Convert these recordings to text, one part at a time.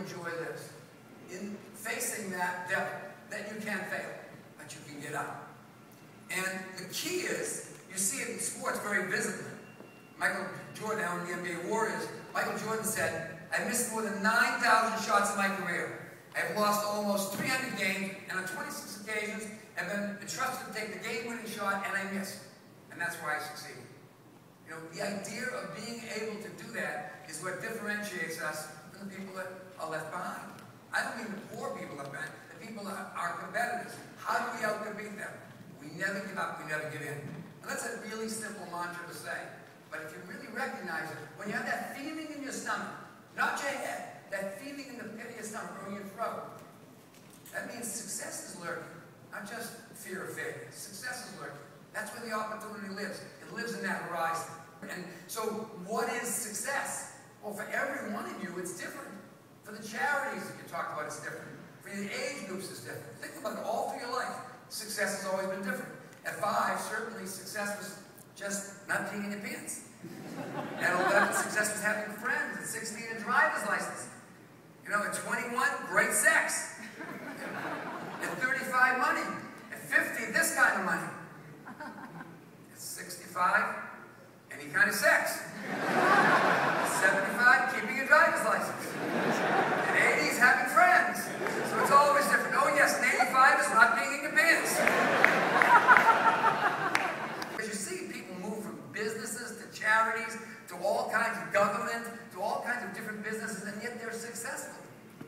joy lives. In facing that devil, that you can fail, but you can get up. And the key is, you see it in sports very visibly. Michael Jordan, now in the NBA Warriors, Michael Jordan said, "I missed more than 9,000 shots in my career. I have lost almost 300 games, and on 26 occasions, I've been entrusted to take the game-winning shot, and I missed. And that's why I succeeded." You know, the idea of being able to do that is what differentiates us from the people that are left behind. I don't mean the poor people left behind, the people that are competitors. How do we out-compete them? We never give up, we never give in. And that's a really simple mantra to say. But if you really recognize it, when you have that feeling in your stomach, not your head, that feeling in the pit of your stomach or in your throat, that means success is lurking, not just fear of failure. Success is lurking. That's where the opportunity lives. It lives in that horizon. And so, what is success? Well, for every one of you, it's different. For the charities that you talked about, it's different. For the age groups, it's different. Think about it all through your life. Success has always been different. At 5, certainly success was just not peeing in your pants. At 11, success was having friends. At 16, a driver's license. You know, at 21, great sex. At 35, money. At 50, this kind of money. At 65, any kind of sex. At 75, keeping a driver's license. At 80s, having friends. So it's always different. Oh yes, and 85 is not peeing in your pants. As you see, people move from businesses to charities, to all kinds of government, to all kinds of different businesses, and yet they're successful.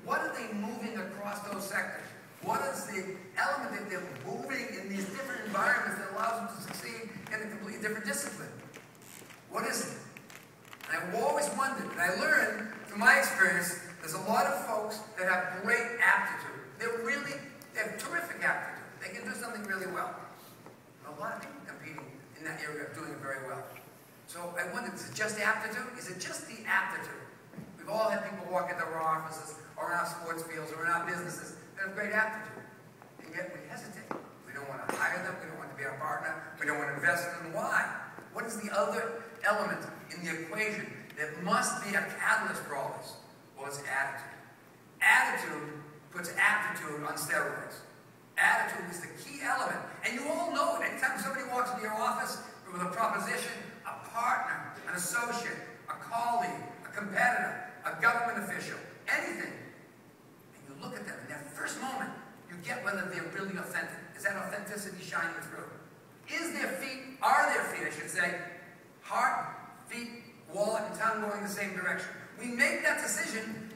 What are they moving across those sectors? What is the element that they're moving in these different environments that allows them to succeed in a completely different discipline? What is it? And I've always wondered, and I learned from my experience, there's a lot of folks that have great aptitude. They have terrific aptitude. They can do something really well. But a lot of people competing in that area are doing it very well. So I wondered, is it just aptitude? Is it just the aptitude? We've all had people walk into our offices, or in our sports fields, or in our businesses that have great aptitude. And yet we hesitate. We don't want to hire them. We don't want to be our partner. We don't want to invest in them. Why? What is the other element in the equation that must be a catalyst for all this? Well, it's attitude. Attitude puts aptitude on steroids. Attitude is the key element. And you all know it. Anytime somebody walks into your office with a proposition, a partner, an associate, a colleague, a competitor, a government official, anything, and you look at them, in that first moment, you get whether they're really authentic. Is that authenticity shining through? Are their feet, I should say, heart, feet, wallet, and tongue going the same direction? We make that decision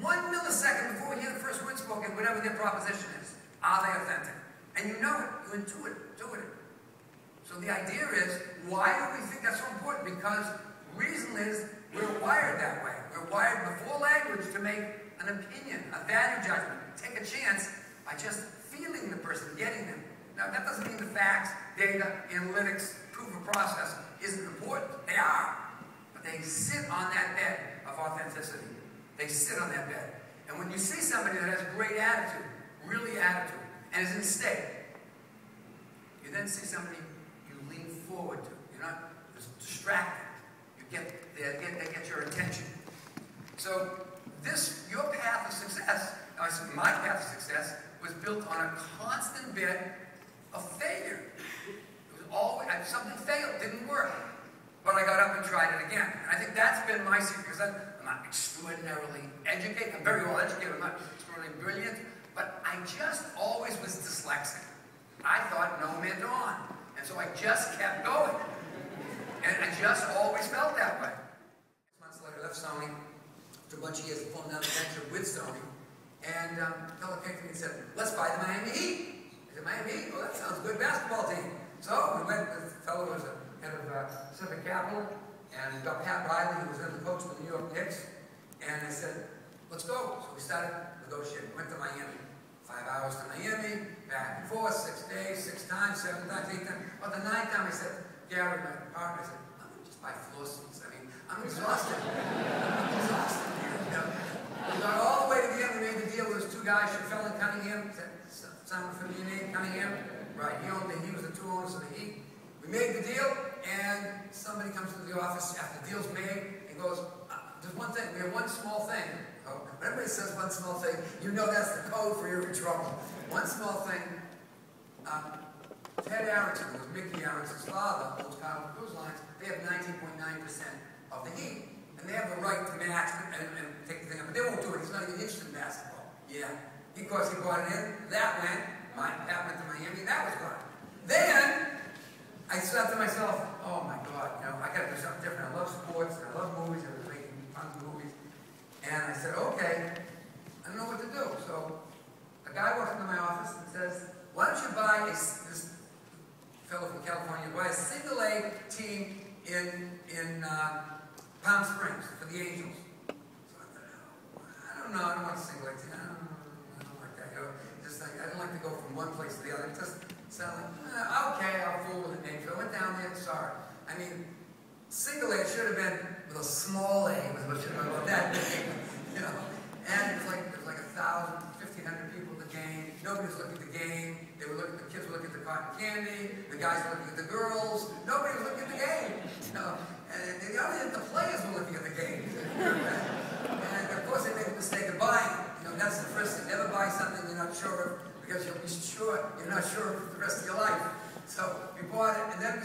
1 millisecond before we hear the first word spoken, whatever their proposition is. Are they authentic? And you know it, you intuit it. So the idea is, why do we think that's so important? Because reason is, we're wired that way. We're wired before language to make an opinion, a value judgment, take a chance by just feeling the person, getting them. Now, that doesn't mean the facts, data, analytics, proof of process isn't important. They are. But they sit on that bed of authenticity. They sit on that bed. And when you see somebody that has great attitude, really attitude, and is in state, you then see somebody you lean forward to. You're not distracted. They get your attention. So your path of success, my path of success, was built on a constant bed of failure. It was always, something failed, didn't work. But I got up and tried it again. And I think that's been my secret, because I'm not extraordinarily educated. I'm very well educated. I'm not extraordinarily brilliant. But I just always was dyslexic. I thought no meant on. And so I just kept going. And I just always felt that way. 6 months later, I left Sony. After a bunch of years of pulling down the venture with Sony. And a fellow came to me and said, let's buy the Miami Heat. I said, Miami Heat? Oh, that sounds good basketball team. So we went, this fellow was a head of Pacific Capital, and Pat Riley, who was then the coach of the New York Knicks. And I said, let's go. So we started negotiating. Went to Miami. 5 hours to Miami, back and forth, 6 days, 6 times, 7 times, 8 times. About the 9th time, I said, Gary, my partner, I said, I'm going to just buy floor seats. I mean, I'm exhausted. I'm exhausted. You know? We got all the way to the end. We made the deal with those 2 guys, Chappelle and Cunningham. Does that sound familiar name, Cunningham? Right, he was the 2 owners of the Heat. We made the deal, and somebody comes to the office after the deal's made and goes, there's one thing, we have one small thing. When everybody says one small thing, you know that's the code for you're in trouble. One small thing, Ted Arrington, who was Mickey Arrington's father, owns Carnival Cruise Lines, they have 19.9% of the heat. And they have the right to match and take the thing up. But they won't do it. He's not even interested in basketball. Yeah. Because he brought it in, that went. That went to Miami, that was gone. Then, I thought to myself, oh my God, I got to do something different. I love sports, I love movies, I was making tons of movies. And I said, okay, I don't know what to do. So, a guy walks into my office and says, why don't you buy this fellow from California, buy a single A team in Palm Springs for the Angels. So I thought, I don't know, I don't want a single A team. I don't like that. I don't like to go from one place to the other. It just sounded like, okay, I'll fool with the name. So I went down there, sorry. I mean, single A should have been with a small A, was what should have been about that big, And it was like 1,000, 1,500 people at the game. Nobody was looking at the game. The kids were looking at the cotton candy. The guys were looking at the girls. Nobody was looking at the game. And the players were looking at the game. And of course they made the mistake of buying it. That's the first thing. Never buy something you're not sure of, because you're not sure of the rest of your life. So we bought it, and then we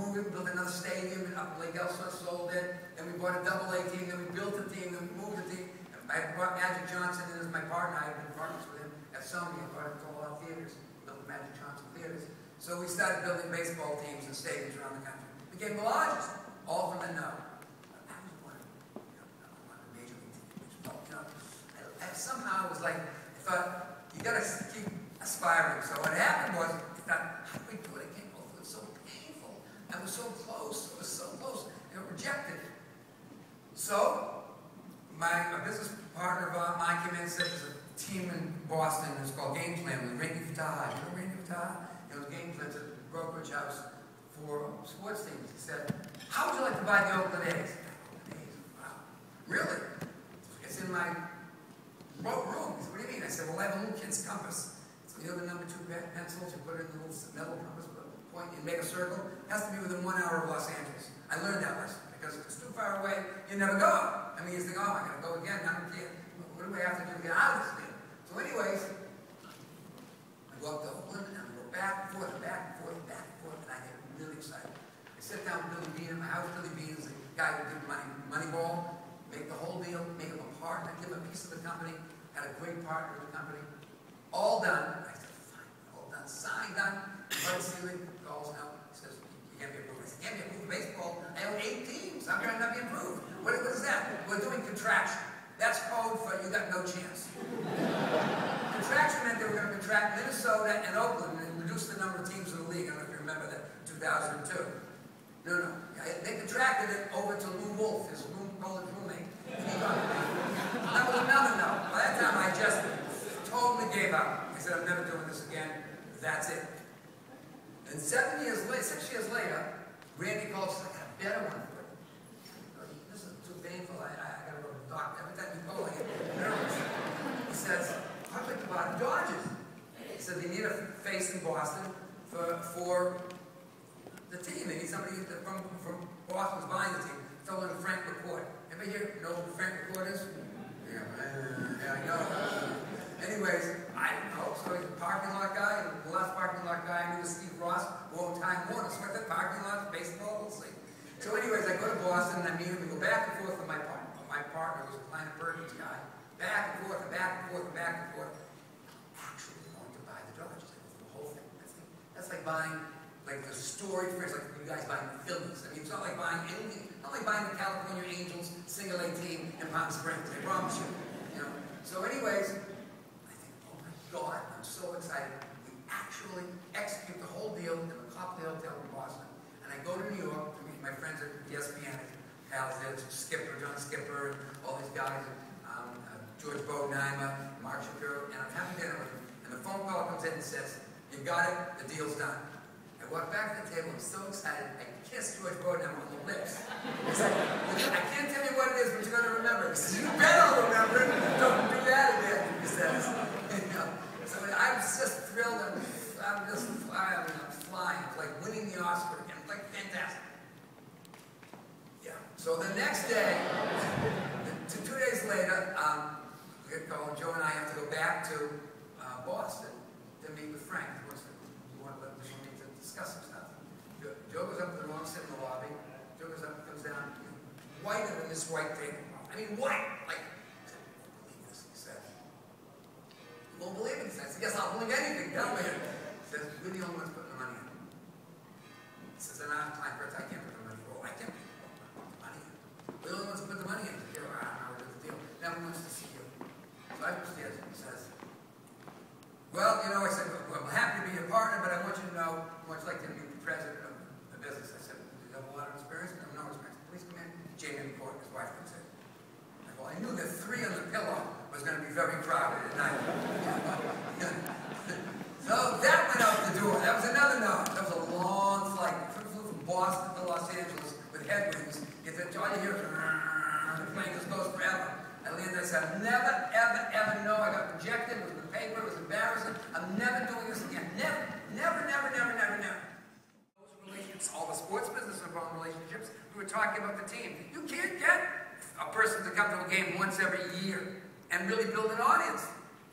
moved it, built another stadium, and up in Lake Elsa, sold it. Then we bought a double-A team, then we built a team, then we moved the team. I brought Magic Johnson in as my partner. I had been partners with him at Sony. I brought him to all our theaters, built the Magic Johnson theaters. So we started building baseball teams and stadiums around the country. Became the largest, all from the no. I was one of the major league teams. Somehow it was like, I thought, you got to keep aspiring. So what happened was, I thought, how do we do it again? Oh, it was so painful. I was so close. It was so close. Rejected. So, a business partner of mine came in and said, there's a team in Boston, it's called Game Plan, with Randy Fatah. You know Randy Fatah? It was Game Plan, it's a brokerage house for sports teams. He said, how would you like to buy the Oakland A's? Oakland A's? Wow. Really? It's in my room. He said, what do you mean? I said, well, I have a little kid's compass. So you know the number 2 pencils, you put it in the little metal compass, point, you make a circle. It has to be within 1 hour of Los Angeles. I learned that lesson, because if it's too far away, you never go. I mean, you think, oh, I gotta go again, I don't care. What do I have to do to get out of this thing? So anyways, I go up to Oakland, and I go back and forth, and I get really excited. I sit down with Billy Bean in my house. Billy Bean is the guy who did Moneyball, make the whole deal, make him a partner, give him a piece of the company, had a great partner in the company. All done. I said, fine, all done, signed, done. Bud Seeley calls now, he says, you can't be approved. I said, can't be approved baseball. I own 8 teams. I'm trying not to be approved. What is that? We're doing contraction. That's code for you got no chance. Contraction meant they were going to contract Minnesota and Oakland and reduce the number of teams in the league. I don't know if you remember that, 2002. No. They contracted it over to Lou Wolf, his college roommate. That was another no. By that time, I just totally gave up. I said, I'm never doing this again. That's it. And 6 years later, Randy calls, I got a better one for you. This is too painful. I got to go to the doctor. Every time you call, I get nervous. He says, I'd like to buy the Dodgers. He said, they need a face in Boston for the team. They need somebody from Boston who's buying the team. I told him Frank McCourt. Anybody here know who Frank McCourt is? Yeah, I know. Anyways, I don't know. So he's a parking lot guy, and the last parking lot guy I knew was Steve Ross, who owned Time Warner. So I thought parking lot, baseball, we'll see. So anyways, I go to Boston, and I meet him. We go back and forth with my partner, who's a Planet Perkins guy. Back and forth, and back and forth, and back and forth. Actually wanting to buy the Dodgers. The whole thing. That's like buying, like the storied friends, like you guys buying the Phillies. I mean, it's not like buying anything. Not like buying the California Angels single A team in Palm Springs. I promise you. So anyways, I think, oh my God, I'm so excited. We actually execute the whole deal in the Cocktail Hotel in Boston. And I go to New York to meet my friends at ESPN, pals there, Skipper, John Skipper, and all these guys, George Bodenheimer, Mark Shapiro, and I'm having dinner with them. And the phone call comes in and says, you got it, the deal's done. I walk back to the table, I'm so excited, I kiss George Bodenheimer on the lips. He's like, I can't tell you what it is, but you're going to remember it. He says, you better remember it. Don't do that again, he says. So I was just thrilled, I'm just flying. It's like winning the Oscar again. It's like fantastic. Yeah. So the next day, 2 days later, Joe and I have to go back to Boston to meet with Frank. We want to meet to discuss some stuff. Joe goes up to the room, sitting in the lobby. Joe goes up, comes down, whiter than this white paper. I mean, white. Like, I won't believe this, he says. You won't believe it, he says. He says, I'll believe anything. Tell me. He says, we're the only ones putting the money in. He says, I don't have time for it. I can't put the money in. Oh, I can't put the money in. We're the only ones who put the money in. I don't know what to do. Now he wants to see you. So I go upstairs and he says, well, you know, I said, well, I'm happy to be your partner, but I want you to know how much I'd like to be the president of the business. I said, do you have a lot of experience? No experience. Please come in. Jamie McCourt, his wife, comes in. I knew that 3 on the pillow was going to be very crowded at night. So that went out the door. That was another no. That was a long flight. Flew from Boston to Los Angeles with headwinds. All you hear is the plane just goes forever. I landed there and said, never, ever know. I got rejected. It was in the paper. It was embarrassing. I'm never doing this again. Never. Those relationships, all the sports business involved relationships. We were talking about the team. You can't get a person to come to a game once every year and really build an audience.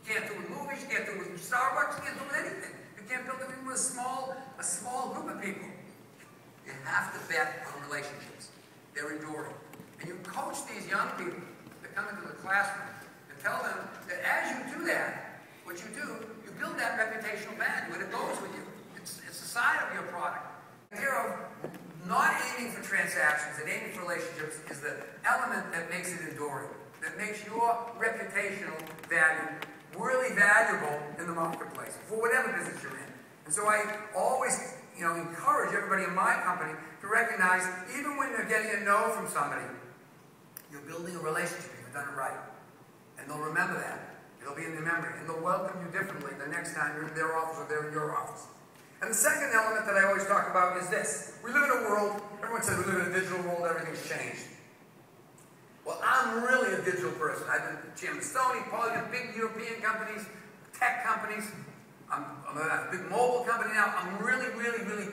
You can't do it with movies, you can't do it with Starbucks, you can't do it with anything. You can't build it with a small group of people. You have to bet on relationships. They're enduring. And you coach these young people that come into the classroom and tell them that as you do that, what you do, you build that reputational value and it goes with you. It's a side of your product. Not aiming for transactions and aiming for relationships is the element that makes it enduring, that makes your reputational value really valuable in the marketplace, for whatever business you're in. And so I always, encourage everybody in my company to recognize, even when you're getting a no from somebody, you're building a relationship, you've done it right. And they'll remember that. It'll be in their memory. And they'll welcome you differently the next time you're in their office or they're in your office. And the second element that I always talk about is this. We live in a world, everyone says we live in a digital world, everything's changed. Well, I'm really a digital person. I've been chairman of Sony, Polygon, big European companies, tech companies. I'm a big mobile company now. I'm really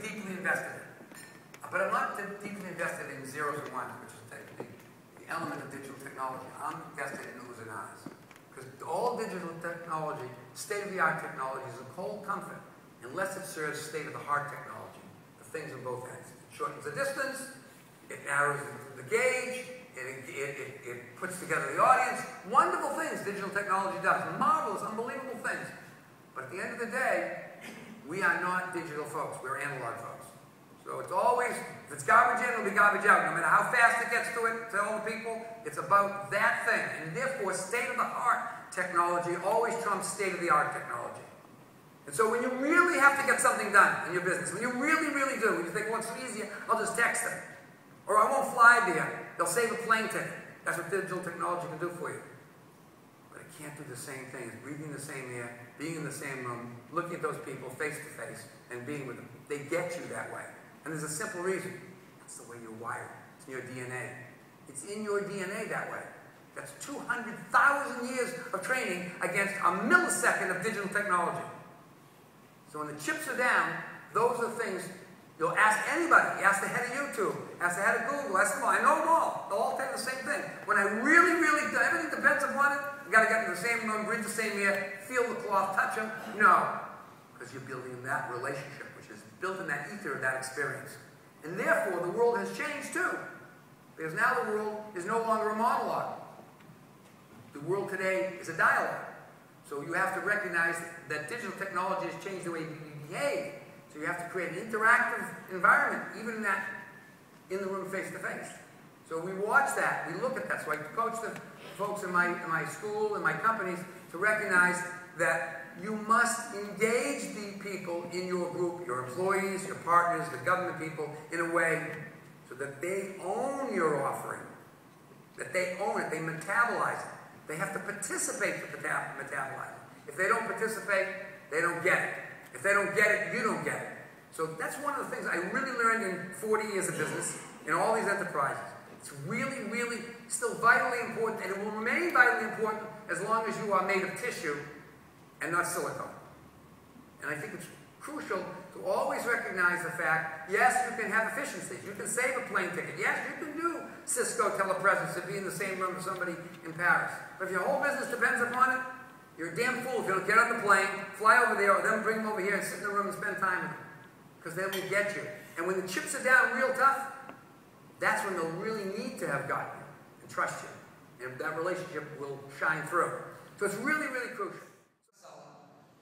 deeply invested in it. But I'm not deeply invested in zeros and ones, which is the element of digital technology. I'm invested in oohs and ahs. Because all digital technology, state-of-the-art technology, is a cold comfort unless it serves state-of-the-heart technology, the things on both ends. It shortens the distance, it narrows the gauge, it puts together the audience. Wonderful things digital technology does. Marvelous, unbelievable things. But at the end of the day, we are not digital folks. We're analog folks. So it's always, if it's garbage in, it'll be garbage out. No matter how fast it gets to it, to all the people, it's about that thing. And therefore, state-of-the-art technology always trumps state-of-the-art technology. And so when you really have to get something done in your business, when you really do, when you think, well, it's easier, I'll just text them. Or I won't fly there. They'll save a plane ticket. That's what digital technology can do for you. But it can't do the same thing as breathing the same air, being in the same room, looking at those people face to face, and being with them. They get you that way. And there's a simple reason. That's the way you're wired. It's in your DNA. It's in your DNA that way. That's 200,000 years of training against a millisecond of digital technology. So when the chips are down, those are things you'll ask anybody. You ask the head of YouTube, ask the head of Google, ask them all. I know them all. They'll all tell you the same thing. When I really do, everything depends upon it. You got to get in the same room, breathe the same air, feel the cloth, touch them. No. Because you're building that relationship, which is building that ether of that experience. And therefore, the world has changed too. Because now the world is no longer a monologue. The world today is a dialogue. So you have to recognize that digital technology has changed the way you behave. So you have to create an interactive environment, even in the room face to face. So we watch that, we look at that. So I coach the folks in my school and my companies to recognize that you must engage the people in your group, your employees, your partners, the government people, in a way so that they own your offering, that they own it, they metabolize it. They have to participate to metabolize it. If they don't participate, they don't get it. If they don't get it, you don't get it. So that's one of the things I really learned in 40 years of business, in all these enterprises. It's really still vitally important, and it will remain vitally important as long as you are made of tissue and not silicone. And I think it's crucial to always recognize the fact, yes, you can have efficiencies. You can save a plane ticket. Yes, you can do Cisco telepresence and be in the same room with somebody in Paris. But if your whole business depends upon it, you're a damn fool if you don't get on the plane, fly over there, or then bring them over here and sit in the room and spend time with them. Because they will get you. And when the chips are down real tough, that's when they'll really need to have got you and trust you. And that relationship will shine through. So it's really, really crucial. So,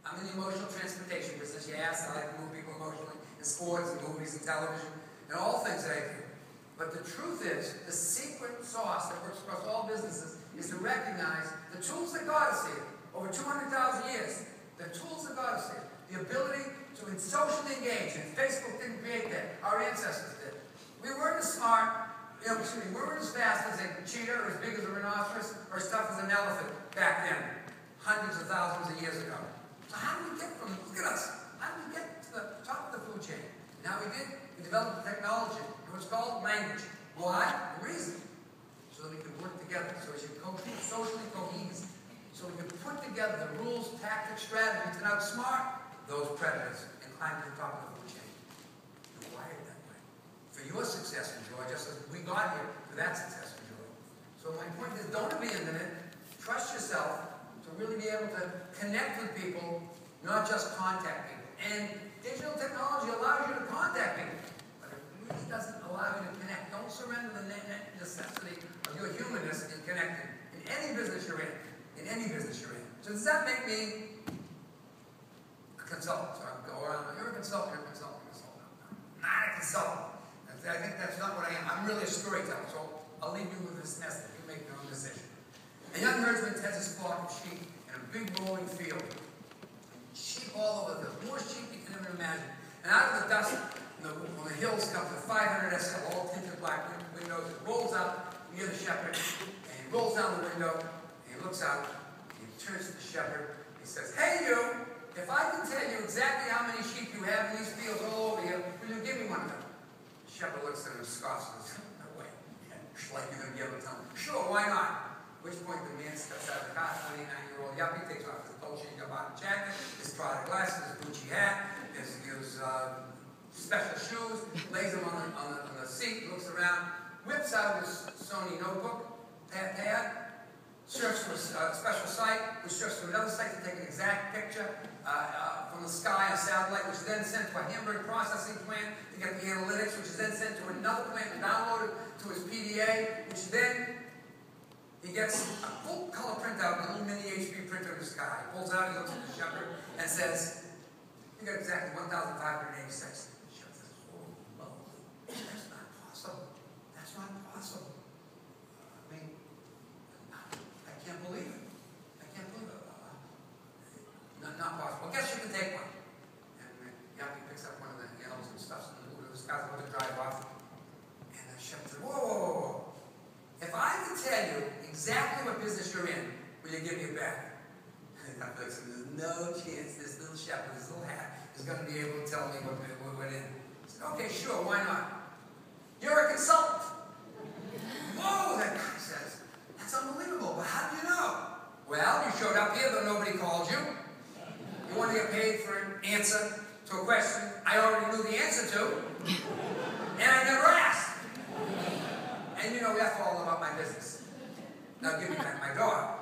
I'm in the emotional transportation business. You asked, I like to move people emotionally in sports and movies and television and all things that I do. But the truth is, the secret sauce that works across all businesses is to recognize the tools that got us here over 200,000 years. The tools that got us here. The ability to socially engage. And Facebook didn't create that. Our ancestors did. We weren't as smart, we weren't as fast as a cheetah or as big as a rhinoceros or as tough as an elephant back then, hundreds of thousands of years ago. So how do we get from, look at us, how do we get to the top of the food chain? Now we did, we developed technology, and what's called language. Why? The reason. So that we can work together, so as you socially cohesive, so we can put together the rules, tactics, strategies, and outsmart those predators and climb to the top of the food chain. You're wired that way. For your success and joy, just as we got here for that success and joy. So my point is, don't abandon it. Trust yourself to really be able to connect with people, not just contact people. And digital technology allows you to contact people, but it really doesn't allow you to connect. Don't surrender the necessity of your humanness in connecting in any business you're in. In any business you're in. So does that make me a consultant? So I go around, you're a consultant, you're a consultant, I'm not a consultant. I think that's not what I am. I'm really a storyteller, so I'll leave you with this message. You make your own decision. A young herdsman tends his flock of sheep in a big rolling field. Sheep all over, there's more sheep you can ever imagine. And out of the dust, when the hills come to 500 SL, all tinted black windows, it rolls out near the shepherd, and he rolls down the window, and he looks out, and he turns to the shepherd, he says, "Hey you, if I can tell you exactly how many sheep you have in these fields all over here, will you give me one of them?" The shepherd looks at him and scoffs and says, "No way. Like you're going to be able to tell him." "Sure, why not?" At which point the man steps out of the car, 29-year-old yuppie, takes off his Dolce & Gabbana jacket, his Prada glasses, his Gucci hat, his special shoes, lays them on the seat, looks around, whips out his Sony notebook, pad, searches for a special site, which searches for another site to take an exact picture from the sky, a satellite, which is then sent to a Hamburg processing plant to get the analytics, which is then sent to another plant and downloaded to his PDA, which then he gets a full color printout, a little mini HP printer of the sky. He pulls out, he looks at the shepherd and says, "You got exactly 1,586. The shepherd says, "Oh, lovely. That's not possible. That's not possible. I mean, I can't believe it. I can't believe it. Not possible. I guess you can take one." And Yappy picks up one of the animals and stuffs in the boot of the sky, about to drive off. And the shepherd says, "Whoa, whoa, whoa, whoa. If I can tell you exactly what business you're in, will you give me it back?" And there's no chance this little shepherd, this little hat, is going to be able to tell me what went in. He said, "Okay, sure, why not? You're a consultant." "Whoa," that guy says. "That's unbelievable, but how do you know?" "Well, you showed up here, though nobody called you. You want to get paid for an answer to a question I already knew the answer to, and I never asked. And you know, that's all about my business. Now give me back my dog."